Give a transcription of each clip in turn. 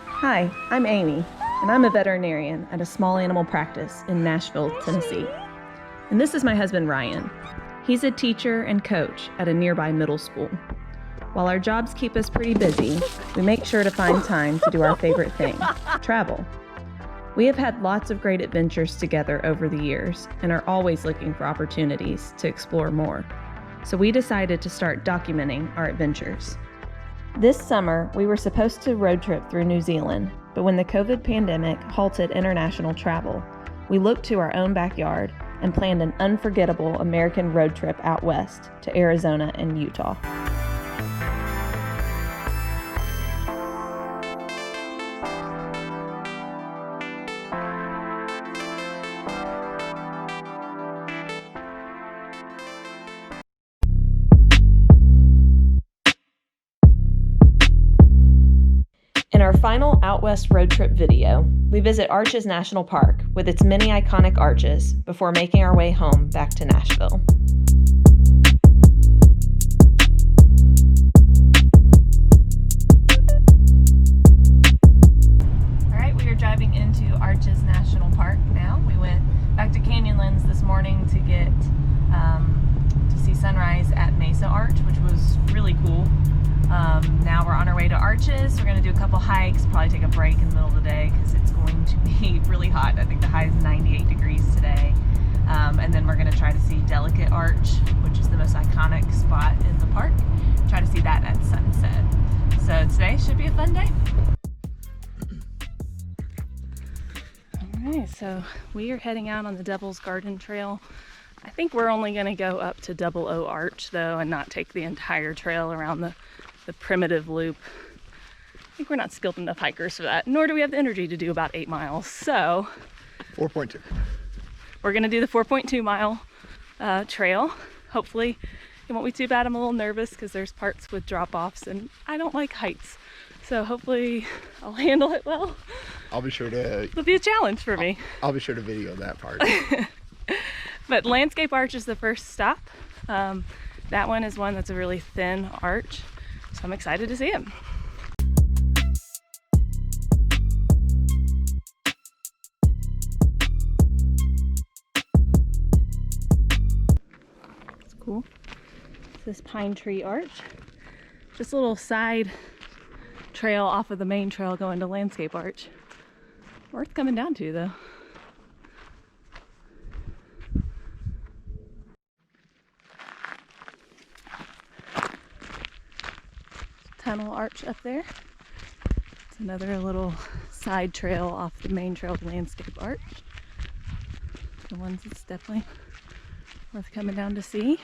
Hi, I'm Amy, and I'm a veterinarian at a small animal practice in Nashville, Tennessee. And this is my husband, Ryan. He's a teacher and coach at a nearby middle school. While our jobs keep us pretty busy, we make sure to find time to do our favorite thing, travel. We have had lots of great adventures together over the years and are always looking for opportunities to explore more. So we decided to start documenting our adventures. This summer, we were supposed to road trip through New Zealand, but when the COVID pandemic halted international travel, we looked to our own backyard and planned an unforgettable American road trip out west to Arizona and Utah. In our final Out West road trip video, we visit Arches National Park with its many iconic arches before making our way home back to Nashville. All right, we are driving into Arches National Park now. We went back to Canyonlands this morning to get to see sunrise at Mesa Arch, which was really cool. Now we're on our way to Arches. We're going to do a couple hikes, probably take a break in the middle of the day because it's going to be really hot. I think the high is 98 degrees today. And then we're going to try to see Delicate Arch, which is the most iconic spot in the park. Try to see that at sunset. So today should be a fun day. Alright, so we are heading out on the Devil's Garden Trail. I think we're only going to go up to Double O Arch though and not take the entire trail around the primitive loop. I think we're not skilled enough hikers for that, nor do we have the energy to do about 8 miles. So 4.2. We're going to do the 4.2 mile trail. Hopefully it won't be too bad. I'm a little nervous because there's parts with drop-offs and I don't like heights. So hopefully I'll handle it well. I'll be sure to... It'll be a challenge for me. I'll be sure to video that part. But Landscape Arch is the first stop. That one is one that's a really thin arch. So I'm excited to see it. It's cool. This Pine Tree Arch. Just a little side trail off of the main trail going to Landscape Arch. Worth coming down to though. Tunnel arch up there. It's another little side trail off the main trail to Landscape Arch. The ones that's definitely worth coming down to see.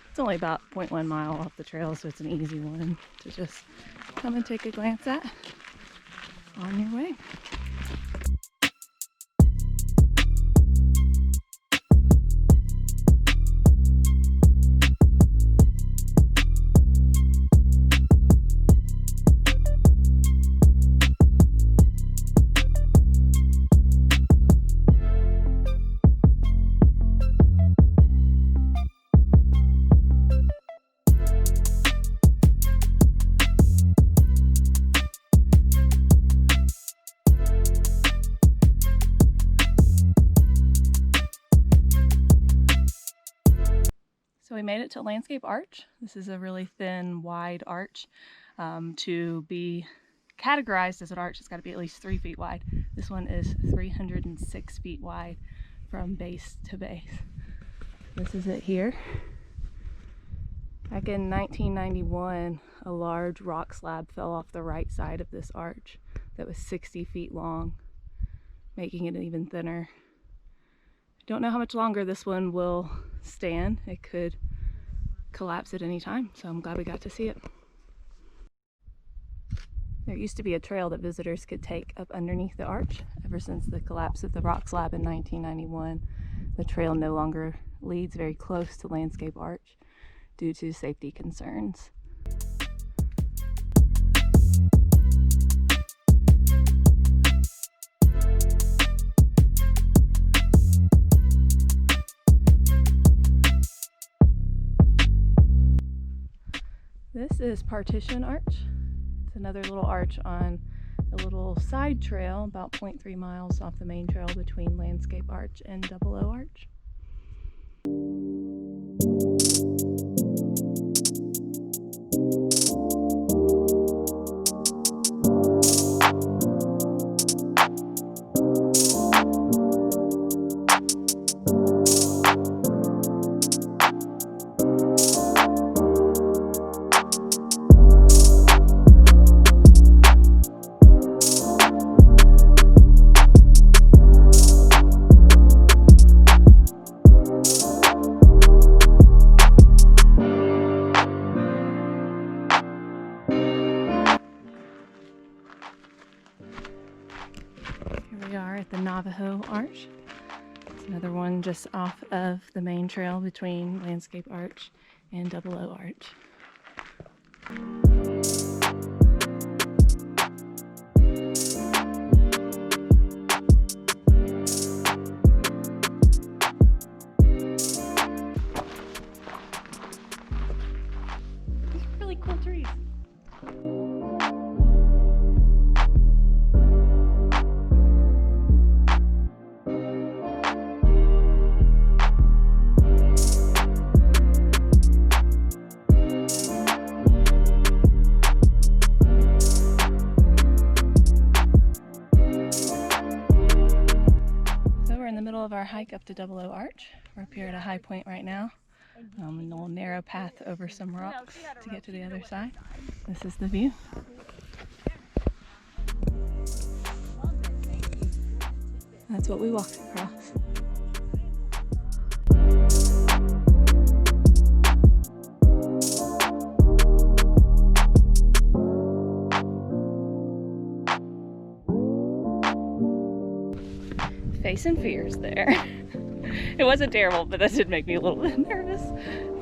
It's only about 0.1 mile off the trail, so it's an easy one to just come and take a glance at on your way. So we made it to Landscape Arch. This is a really thin, wide arch. To be categorized as an arch, it's got to be at least 3 feet wide. This one is 306 feet wide from base to base. This is it here. Back in 1991, a large rock slab fell off the right side of this arch that was 60 feet long, making it even thinner. Don't know how much longer this one will stand. It could collapse at any time, so I'm glad we got to see it. There used to be a trail that visitors could take up underneath the arch. Ever since the collapse of the rock slab in 1991, the trail no longer leads very close to Landscape Arch due to safety concerns. This is Partition Arch. It's another little arch on a little side trail about 0.3 miles off the main trail between Landscape Arch and Double O Arch. Here we are at the Navajo Arch. It's another one just off of the main trail between Landscape Arch and Double O Arch. These are really cool trees. Of our hike up to Double O Arch. We're up here at a high point right now. A little narrow path over some rocks to get to the other side. This is the view. That's what we walked across. Face and fears there. It wasn't terrible, but that did make me a little bit nervous.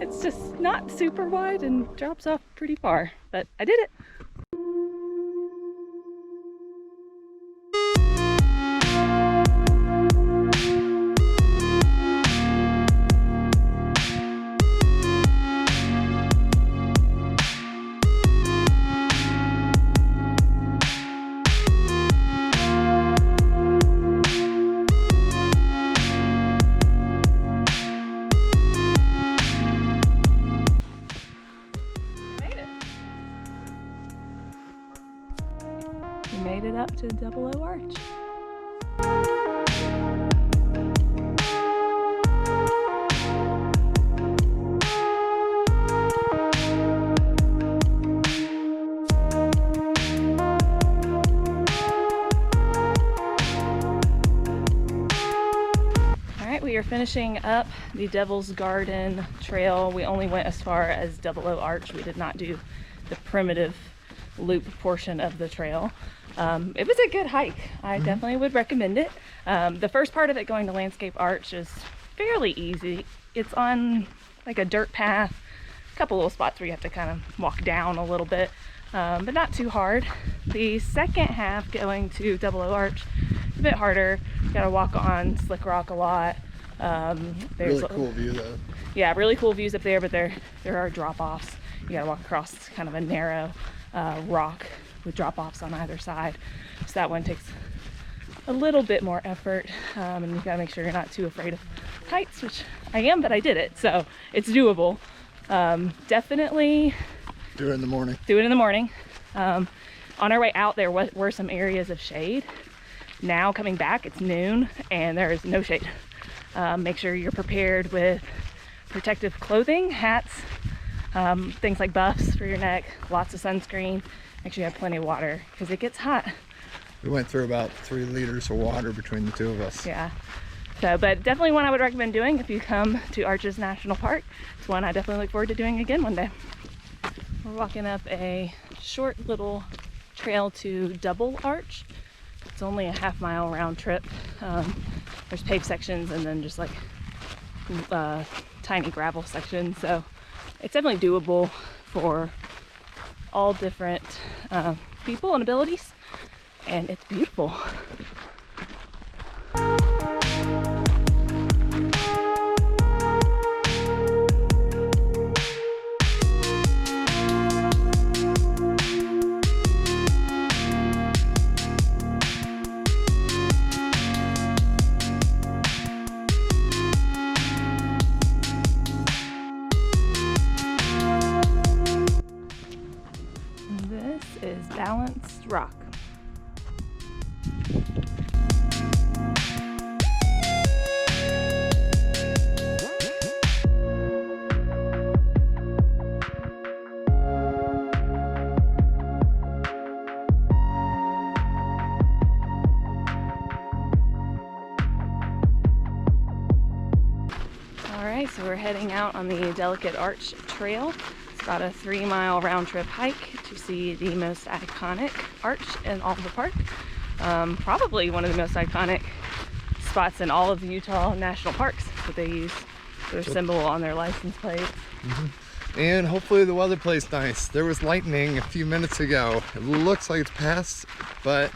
It's just not super wide and drops off pretty far, but I did it. We made it up to Double O Arch. We are finishing up the Devil's Garden Trail. We only went as far as Double O Arch. We did not do the primitive loop portion of the trail. It was a good hike. I definitely would recommend it. The first part of it going to Landscape Arch is fairly easy. It's on like a dirt path, a couple little spots where you have to kind of walk down a little bit, but not too hard. The second half going to Double O Arch is a bit harder. You gotta walk on slick rock a lot. There's really cool view though. Yeah, really cool views up there, but there are drop-offs. You gotta walk across kind of a narrow rock with drop-offs on either side. So that one takes a little bit more effort, and you gotta make sure you're not too afraid of heights, which I am, but I did it, so it's doable. Definitely do it in the morning. Do it in the morning. On our way out, there were some areas of shade. Now coming back, it's noon and there is no shade. Make sure you're prepared with protective clothing, hats, things like buffs for your neck, lots of sunscreen. Make sure you have plenty of water because it gets hot. We went through about 3 liters of water between the two of us. Yeah. So, but definitely one I would recommend doing if you come to Arches National Park. It's one I definitely look forward to doing again one day. We're walking up a short little trail to Double Arch. It's only a half-mile round trip. There's paved sections and then just like tiny gravel sections. So it's definitely doable for all different people and abilities. And it's beautiful. balanced rock. Alright, so we're heading out on the Delicate Arch Trail. It's about a 3-mile round-trip hike to see the most iconic arch in all of the park. Probably one of the most iconic spots in all of the Utah national parks that they use their symbol on their license plates. And hopefully the weather plays nice. There was lightning a few minutes ago. It looks like it's passed, but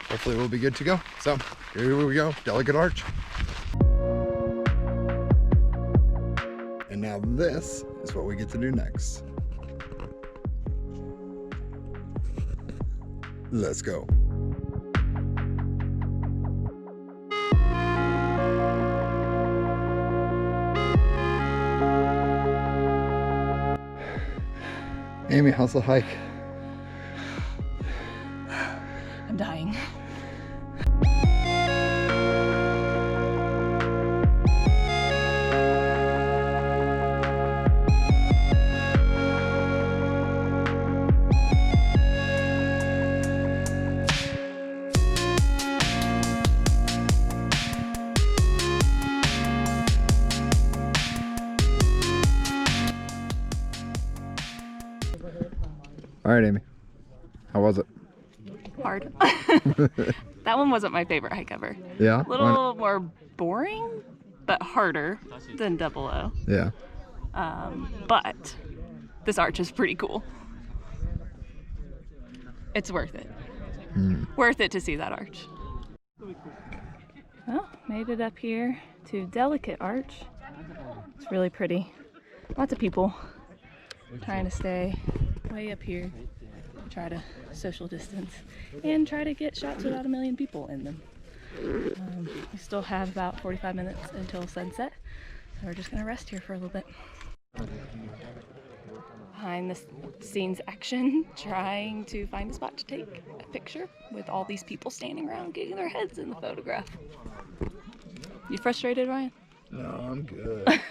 hopefully we'll be good to go. So here we go, Delicate Arch. And now this is what we get to do next. Let's go. Amy, how's the hike? I'm dying. All right, Amy, how was it? Hard. That one wasn't my favorite hike ever. Yeah? A little more boring, but harder than Double O. Yeah. But this arch is pretty cool. It's worth it. Worth it to see that arch. Well, made it up here to Delicate Arch. It's really pretty. Lots of people trying to stay way up here, try to social distance and try to get shots without a million people in them. We still have about 45 minutes until sunset, so we're just gonna rest here for a little bit. Behind the scenes action, trying to find a spot to take a picture with all these people standing around getting their heads in the photograph. You frustrated, Ryan? No, I'm good.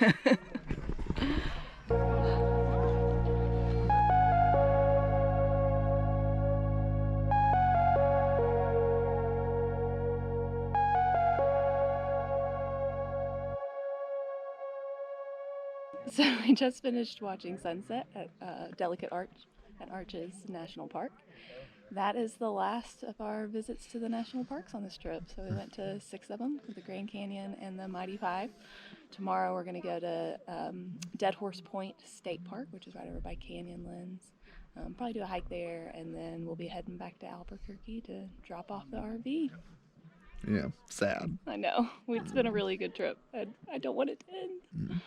So we just finished watching sunset at Delicate Arch at Arches National Park. That is the last of our visits to the national parks on this trip. So we went to 6 of them, the Grand Canyon and the Mighty Five. Tomorrow we're going to go to Dead Horse Point State Park, which is right over by Canyonlands. Probably do a hike there, and then we'll be heading back to Albuquerque to drop off the RV. Yeah, sad. I know. It's been a really good trip, and I don't want it to end.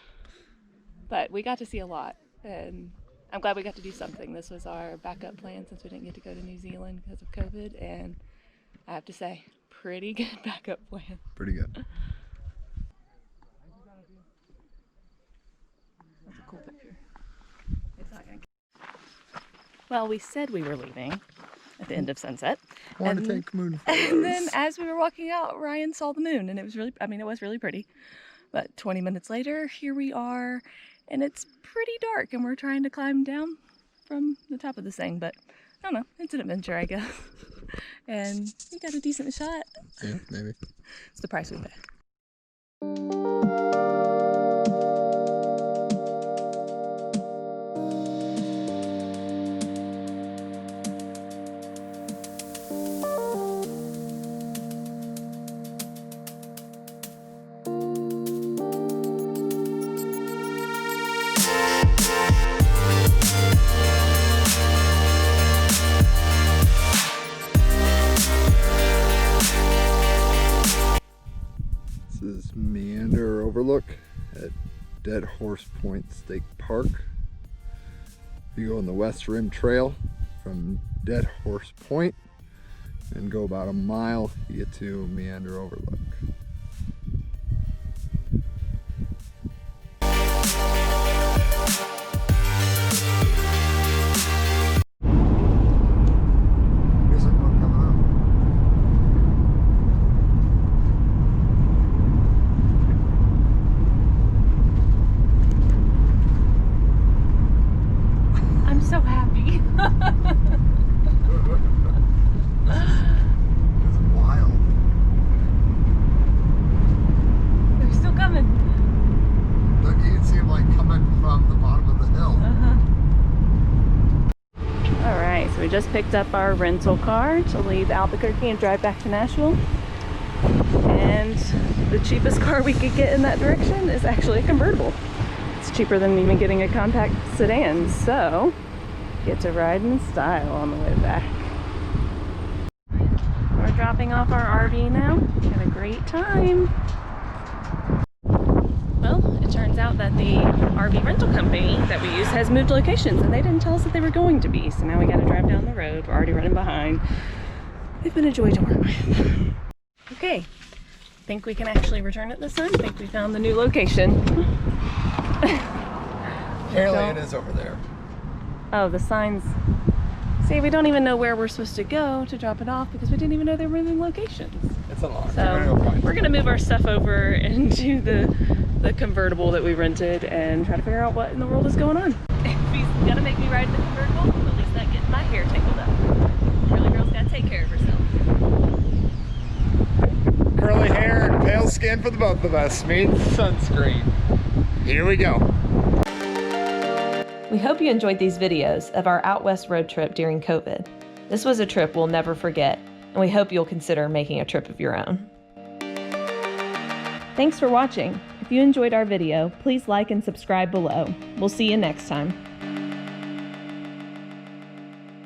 But we got to see a lot, and I'm glad we got to do something. This was our backup plan since we didn't get to go to New Zealand because of COVID, and I have to say, pretty good backup plan. Pretty good. That's a cool picture. It's not gonna... Well, we said we were leaving at the end of sunset. I want to take moon photos. And then as we were walking out, Ryan saw the moon, and it was really, it was really pretty. But 20 minutes later, here we are. And it's pretty dark, and we're trying to climb down from the top of this thing, but I don't know, it's an adventure, I guess. And we got a decent shot. Yeah, maybe. It's the price we pay. This is Meander Overlook at Dead Horse Point State Park. If you go on the West Rim Trail from Dead Horse Point and go about a mile, you get to Meander Overlook. so happy. It's wild. They're still coming. Look, you can see them like coming from the bottom of the hill. All right, so we just picked up our rental car to leave Albuquerque and drive back to Nashville. And the cheapest car we could get in that direction is actually a convertible. It's cheaper than even getting a compact sedan, so get to ride in style on the way back. We're dropping off our RV now. Had a great time. Well, it turns out that the RV rental company that we use has moved locations, and they didn't tell us that they were going to be, so now we gotta drive down the road. We're already running behind. They've been a joy to work with. Okay, think we can actually return it this time. I think we found the new location. Apparently it is over there. Oh, the signs. See, we don't even know where we're supposed to go to drop it off because we didn't even know they were moving locations. It's unlocked. So we're gonna move our stuff over into the convertible that we rented and try to figure out what in the world is going on. If he's gonna make me ride in the convertible, at least not get my hair tangled up. Curly girl's gotta take care of herself. Curly hair and pale skin for the both of us means sunscreen. Here we go. We hope you enjoyed these videos of our out west road trip during COVID. This was a trip we'll never forget, and we hope you'll consider making a trip of your own. Thanks for watching. If you enjoyed our video, please like and subscribe below. We'll see you next time.